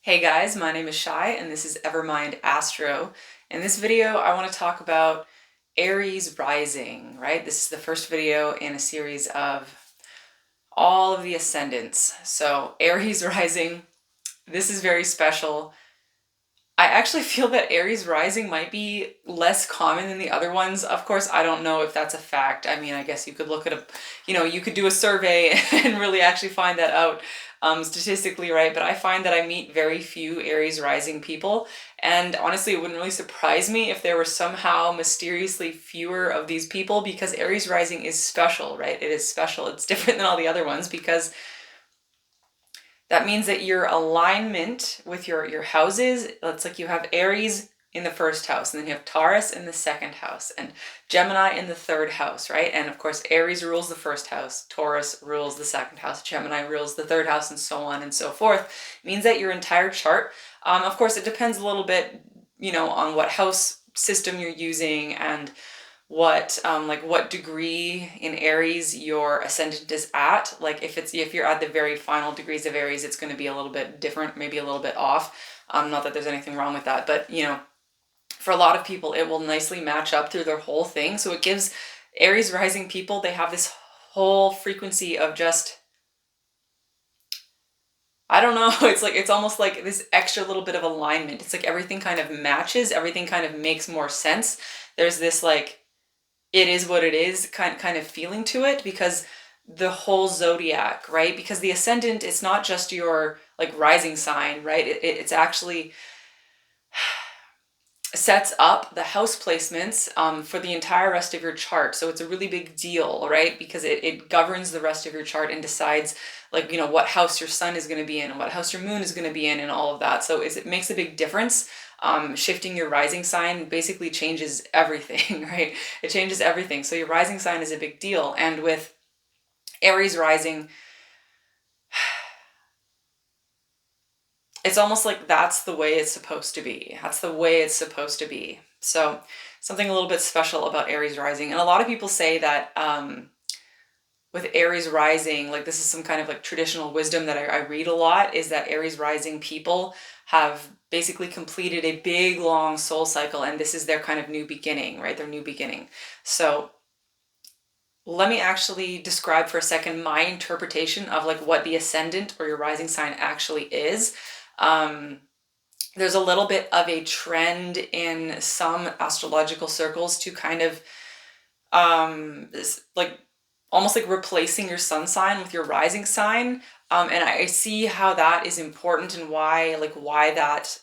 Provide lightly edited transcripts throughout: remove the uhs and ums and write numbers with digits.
Hey guys, my name is Shai and this is Evermind Astro. In this video, I want to talk about Aries rising, right? This is the first video in a series of all of the ascendants. So Aries rising, this is very special. I actually feel that Aries rising might be less common than the other ones. Of course, I don't know if that's a fact. I mean, I guess you could look at you could do a survey and really actually find that out statistically, right? But I find that I meet very few Aries rising people. And honestly, it wouldn't really surprise me if there were somehow mysteriously fewer of these people because Aries rising is special, right? It is special. It's different than all the other ones because that means that your alignment with your houses, it's like you have Aries in the first house, and then you have Taurus in the second house, and Gemini in the third house, right? And of course, Aries rules the first house, Taurus rules the second house, Gemini rules the third house, and so on and so forth. It means that your entire chart, of course, it depends a little bit, on what house system you're using and what degree in Aries your ascendant is at. Like if you're at the very final degrees of Aries, it's going to be a little bit different, maybe a little bit off. Not that there's anything wrong with that, but for a lot of people it will nicely match up through their whole thing. So it gives Aries rising people, they have this whole frequency of just, I don't know, it's almost like this extra little bit of alignment. It's like everything kind of matches, everything kind of makes more sense. There's this like it is what it is kind of feeling to it because the whole zodiac, right? Because the ascendant is not just your like rising sign, right? It's actually sets up the house placements for the entire rest of your chart. So it's a really big deal, right? Because it governs the rest of your chart and decides what house your sun is going to be in and what house your moon is going to be in and all of that. So it makes a big difference. Shifting your rising sign basically changes everything, right? It changes everything. So your rising sign is a big deal. And with Aries rising, it's almost like that's the way it's supposed to be. That's the way it's supposed to be. So something a little bit special about Aries rising. And a lot of people say that with Aries rising, like this is some kind of like traditional wisdom that I read a lot, is that Aries rising people have basically completed a big long soul cycle and this is their kind of new beginning, right? Their new beginning. So let me actually describe for a second my interpretation of like what the ascendant or your rising sign actually is. There's a little bit of a trend in some astrological circles to kind of like almost like replacing your sun sign with your rising sign. And I see how that is important and why that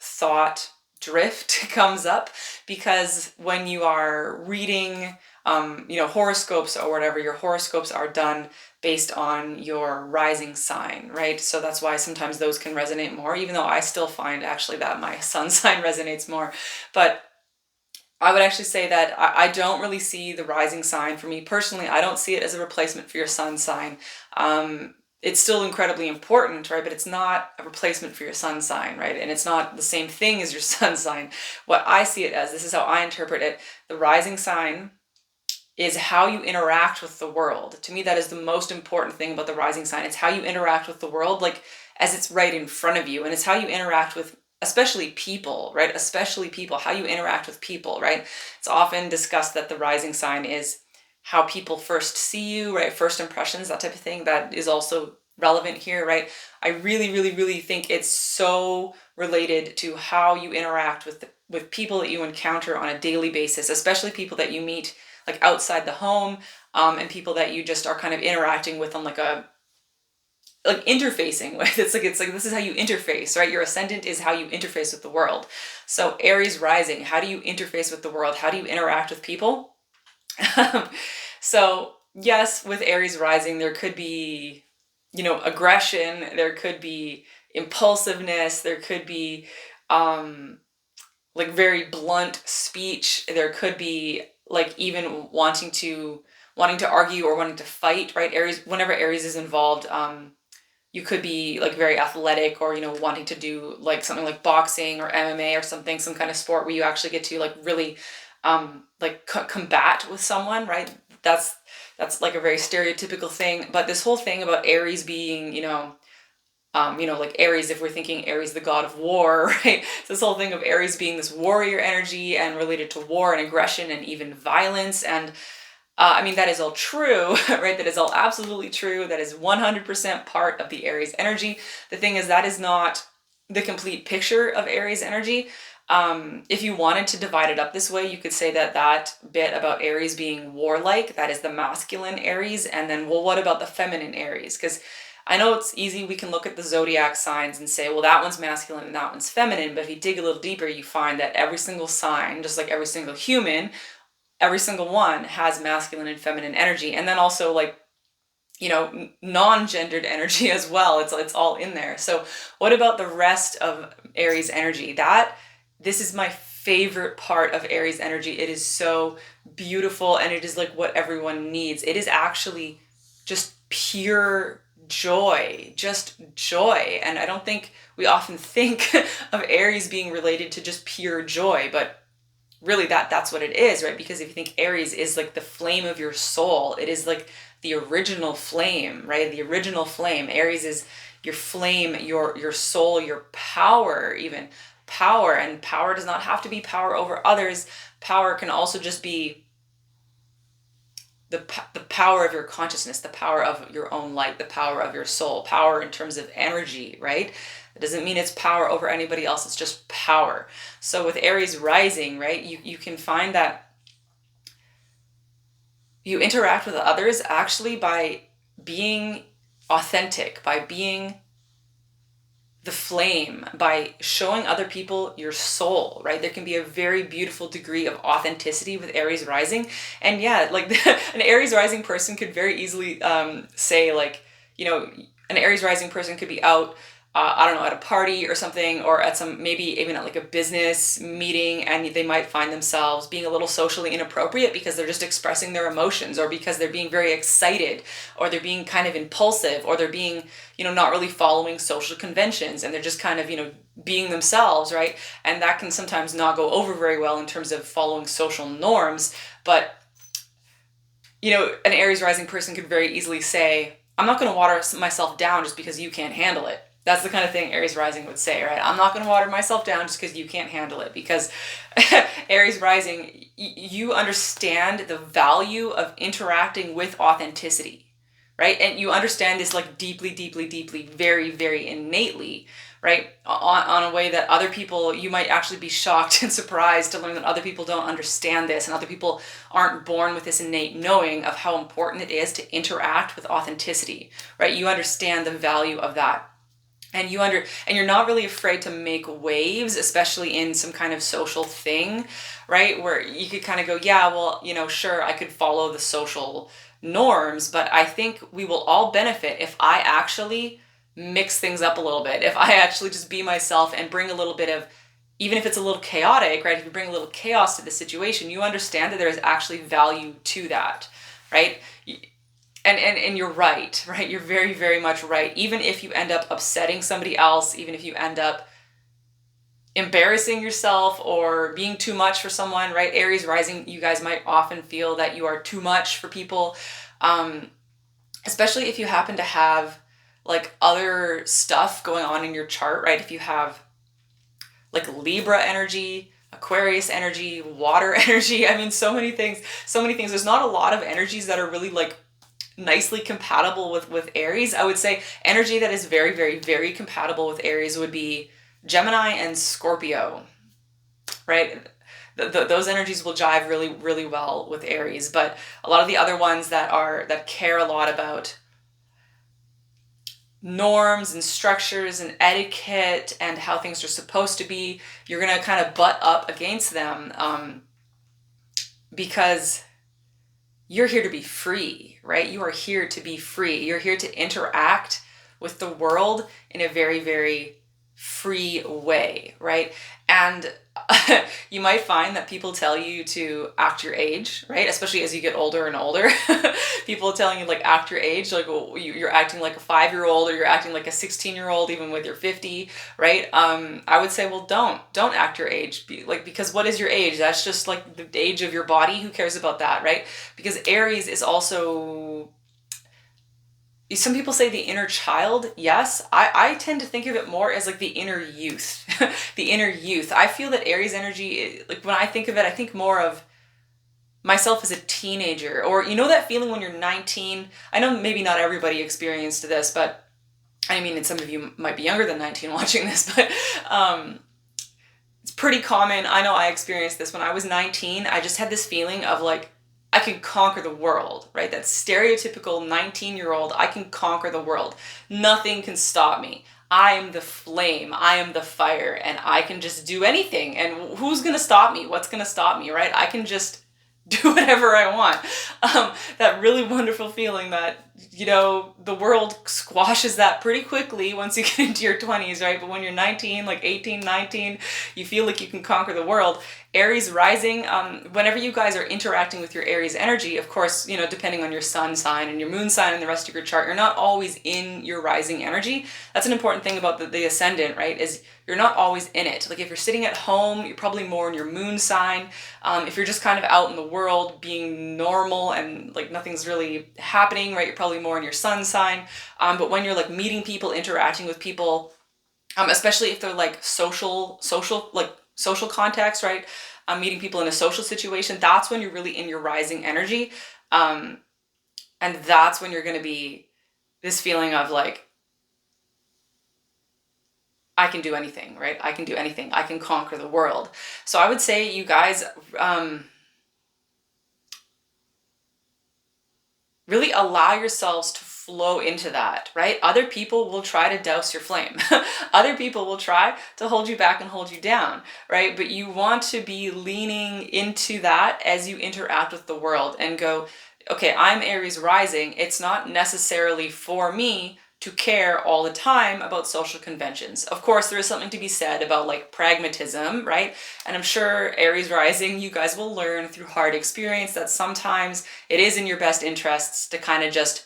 thought drift comes up, because when you are reading horoscopes or whatever, your horoscopes are done based on your rising sign, right? So that's why sometimes those can resonate more, even though I still find actually that my sun sign resonates more. But I would actually say that I don't really see the rising sign, for me personally, I don't see it as a replacement for your sun sign. It's still incredibly important, right? But it's not a replacement for your sun sign, right? And it's not the same thing as your sun sign. What I see it as, this is how I interpret it, the rising sign is how you interact with the world. To me, that is the most important thing about the rising sign. It's how you interact with the world, like as it's right in front of you. And it's how you interact with especially people, right? Especially people, how you interact with people, right? It's often discussed that the rising sign is how people first see you, right? First impressions, that type of thing. That is also relevant here, right? I really, really, really think it's so related to how you interact with people that you encounter on a daily basis, especially people that you meet like outside the home, and people that you just are kind of interacting with on like interfacing with. It's like this is how you interface, right? Your ascendant is how you interface with the world. So Aries rising, how do you interface with the world? How do you interact with people? So yes, with Aries rising, there could be, aggression, there could be impulsiveness, there could be like very blunt speech, there could be like even wanting to argue or wanting to fight, right? Aries, whenever Aries is involved, you could be like very athletic or wanting to do like something like boxing or MMA or something, some kind of sport where you actually get to like really combat with someone, right? That's like a very stereotypical thing. But this whole thing about Aries being Like Aries, if we're thinking Aries, the god of war, right? So this whole thing of Aries being this warrior energy and related to war and aggression and even violence. And that is all true, right? That is all absolutely true. That is 100% part of the Aries energy. The thing is, that is not the complete picture of Aries energy. If you wanted to divide it up this way, you could say that that bit about Aries being warlike, that is the masculine Aries. And then, well, what about the feminine Aries? Because I know it's easy, we can look at the zodiac signs and say, well, that one's masculine and that one's feminine. But if you dig a little deeper, you find that every single sign, just like every single human, every single one has masculine and feminine energy. And then also non-gendered energy as well. It's all in there. So what about the rest of Aries energy? This is my favorite part of Aries energy. It is so beautiful, and it is like what everyone needs. It is actually just pure joy, just joy. And I don't think we often think of Aries being related to just pure joy, but really that's what it is, right? Because if you think Aries is like the flame of your soul, it is like the original flame, right? The original flame. Aries is your flame, your soul, your power, even power. And power does not have to be power over others. Power can also just be the power of your consciousness, the power of your own light, the power of your soul, power in terms of energy, right? It doesn't mean it's power over anybody else, it's just power. So with Aries rising, right, you can find that you interact with others actually by being authentic, by being the flame, by showing other people your soul, right? There can be a very beautiful degree of authenticity with Aries rising. And yeah, like an Aries rising person could very easily say an Aries rising person could be out, I don't know, at a party or something, or at maybe even at like a business meeting, and they might find themselves being a little socially inappropriate because they're just expressing their emotions, or because they're being very excited, or they're being kind of impulsive, or they're being, not really following social conventions, and they're just kind of, being themselves, right? And that can sometimes not go over very well in terms of following social norms. But, an Aries rising person could very easily say, I'm not going to water myself down just because you can't handle it. That's the kind of thing Aries rising would say, right? I'm not going to water myself down just because you can't handle it. Because Aries rising, you understand the value of interacting with authenticity, right? And you understand this like deeply, deeply, deeply, very, very innately, right? On a way that other people, you might actually be shocked and surprised to learn that other people don't understand this, and other people aren't born with this innate knowing of how important it is to interact with authenticity, right? You understand the value of that. And you're not really afraid to make waves, especially in some kind of social thing, right? Where you could kind of go, yeah, well, sure, I could follow the social norms, but I think we will all benefit if I actually mix things up a little bit. If I actually just be myself and bring a little bit of, even if it's a little chaotic, right? If you bring a little chaos to the situation, you understand that there is actually value to that, right? And you're right? You're very, very much right. Even if you end up upsetting somebody else, even if you end up embarrassing yourself or being too much for someone, right? Aries rising, you guys might often feel that you are too much for people, especially if you happen to have like other stuff going on in your chart, right? If you have like Libra energy, Aquarius energy, water energy, so many things. There's not a lot of energies that are really like nicely compatible with Aries. I would say energy that is very, very, very compatible with Aries would be Gemini and Scorpio, right? Those energies will jive really, really well with Aries. But a lot of the other ones that care a lot about norms and structures and etiquette and how things are supposed to be, you're going to kind of butt up against them because you're here to be free, right? You are here to be free. You're here to interact with the world in a very, very free way, right? And you might find that people tell you to act your age, right? Especially as you get older and older. People telling you like act your age, like you're acting like a 5-year-old, or you're acting like a 16-year-old even with your 50, right? I would say, well, don't act your age, because what is your age? That's just like the age of your body. Who cares about that, right? Because Aries is also some people say the inner child. Yes, I tend to think of it more as like the inner youth. The inner youth. I feel that Aries energy, like when I think of it, I think more of myself as a teenager, or you know that feeling when you're 19. I know maybe not everybody experienced this, but I mean, and some of you might be younger than 19 watching this, but it's pretty common. I know I experienced this when I was 19. I just had this feeling of like, I can conquer the world, right? That stereotypical 19-year-old, I can conquer the world. Nothing can stop me. I am the flame, I am the fire, and I can just do anything. And who's gonna stop me? What's gonna stop me, right? I can just do whatever I want. That really wonderful feeling that, you know, the world squashes that pretty quickly once you get into your 20s, right? But when you're 19, like 18, 19, you feel like you can conquer the world. Aries rising, whenever you guys are interacting with your Aries energy, of course, you know, depending on your sun sign and your moon sign and the rest of your chart, you're not always in your rising energy. That's an important thing about the ascendant, right? Is you're not always in it. Like if you're sitting at home, you're probably more in your moon sign. If you're just kind of out in the world being normal and like nothing's really happening, right? You're probably more in your sun sign. But when you're like meeting people, interacting with people, especially if they're like social context, right? Meeting people in a social situation, that's when you're really in your rising energy. And that's when you're going to be this feeling of like, I can do anything, right? I can do anything. I can conquer the world. So I would say you guys really allow yourselves to flow into that, right? Other people will try to douse your flame. Other people will try to hold you back and hold you down, right? But you want to be leaning into that as you interact with the world and go, okay, I'm Aries rising. It's not necessarily for me to care all the time about social conventions. Of course, there is something to be said about like pragmatism, right? And I'm sure Aries rising, you guys will learn through hard experience that sometimes it is in your best interests to kind of just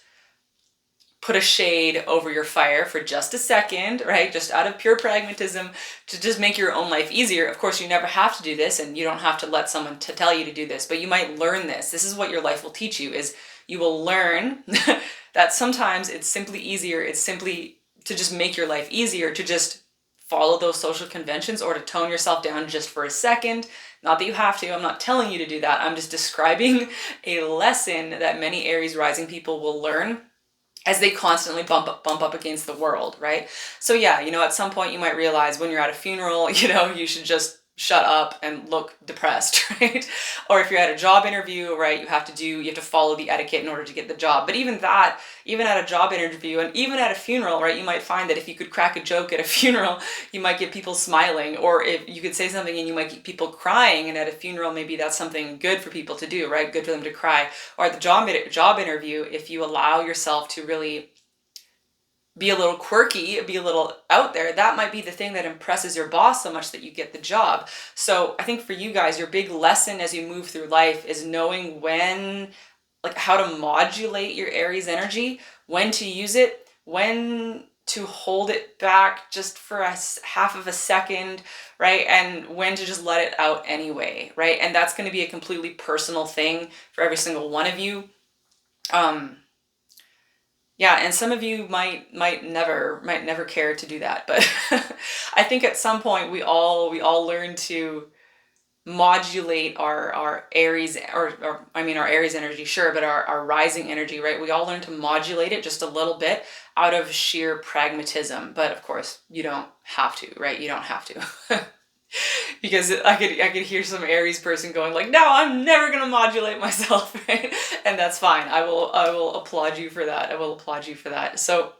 put a shade over your fire for just a second, right? Just out of pure pragmatism to just make your own life easier. Of course, you never have to do this and you don't have to let someone to tell you to do this, but you might learn this. This is what your life will teach you, is you will learn that sometimes it's simply easier. It's simply to just make your life easier to just follow those social conventions or to tone yourself down just for a second. Not that you have to, I'm not telling you to do that. I'm just describing a lesson that many Aries rising people will learn as they constantly bump up against the world, right? So yeah, you know, at some point you might realize when you're at a funeral, you know, you should just shut up and look depressed, right? Or if you're at a job interview, right, you have to follow the etiquette in order to get the job. But even that, even at a job interview and even at a funeral, right, you might find that if you could crack a joke at a funeral, you might get people smiling, or if you could say something and you might get people crying, and at a funeral, maybe that's something good for people to do, right? Good for them to cry. Or at the job interview, if you allow yourself to really be a little quirky, be a little out there, that might be the thing that impresses your boss so much that you get the job. So I think for you guys, your big lesson as you move through life is knowing when, like how to modulate your Aries energy, when to use it, when to hold it back just for half of a second, right? And when to just let it out anyway, right? And that's going to be a completely personal thing for every single one of you. Yeah, and some of you might never care to do that, but I think at some point we all learn to modulate our Aries, or I mean our Aries energy, sure, but our rising energy, right? We all learn to modulate it just a little bit out of sheer pragmatism, but of course you don't have to, right? You don't have to. Because I could hear some Aries person going like, no, I'm never gonna modulate myself, right? And that's fine. I will applaud you for that. I will applaud you for that. So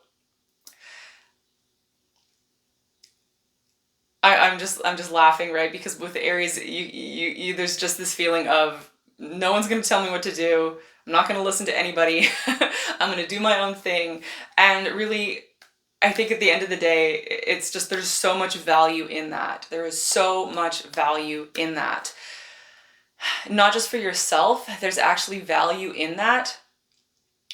I'm just laughing, right? Because with Aries, you there's just this feeling of no one's gonna tell me what to do. I'm not gonna listen to anybody. I'm gonna do my own thing. And really, I think at the end of the day, it's just there's so much value in that. There is so much value in that. Not just for yourself, there's actually value in that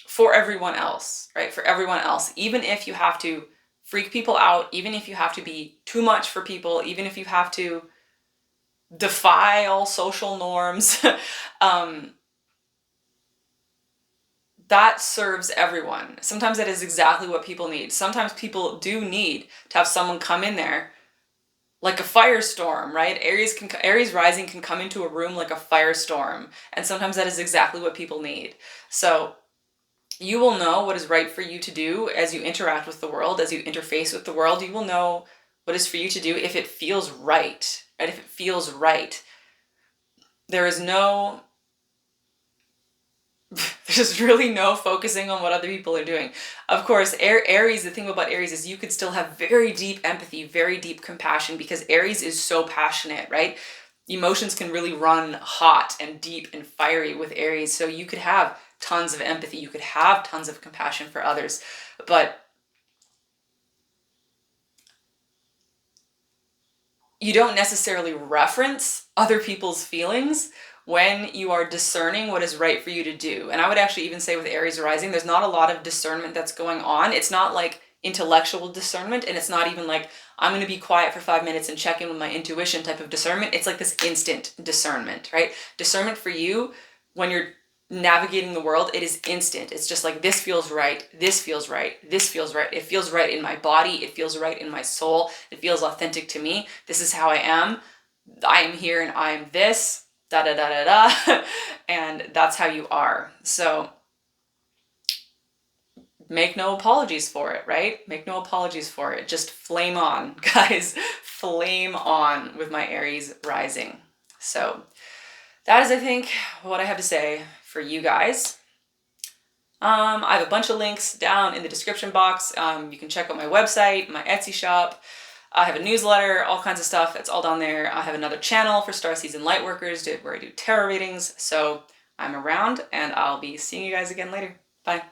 for everyone else, right? For everyone else. Even if you have to freak people out, even if you have to be too much for people, even if you have to defy all social norms, um, that serves everyone. Sometimes that is exactly what people need. Sometimes people do need to have someone come in there like a firestorm, right? Aries rising can come into a room like a firestorm, and sometimes that is exactly what people need. So you will know what is right for you to do as you interact with the world, as you interface with the world. You will know what is for you to do if it feels right, right? If it feels right. There is no there's really no focusing on what other people are doing. Of course, Aries, the thing about Aries is you could still have very deep empathy, very deep compassion, because Aries is so passionate, right? Emotions can really run hot and deep and fiery with Aries. So you could have tons of empathy, you could have tons of compassion for others, but you don't necessarily reference other people's feelings when you are discerning what is right for you to do. And I would actually even say with Aries rising, there's not a lot of discernment that's going on. It's not like intellectual discernment, and it's not even like I'm going to be quiet for 5 minutes and check in with my intuition type of discernment. It's like this instant discernment, right? Discernment for you when you're navigating the world, it is instant. It's just like, this feels right, this feels right, this feels right. It feels right in my body, it feels right in my soul, it feels authentic to me. This is how I am here and I am this, da da da da da. And that's how you are. So make no apologies for it, right? Make no apologies for it. Just flame on, guys. Flame on with my Aries rising. So that is, I think, what I have to say for you guys. I have a bunch of links down in the description box. You can check out my website, my Etsy shop. I have a newsletter, all kinds of stuff. It's all down there. I have another channel for Star Season Lightworkers where I do tarot readings. So I'm around, and I'll be seeing you guys again later. Bye.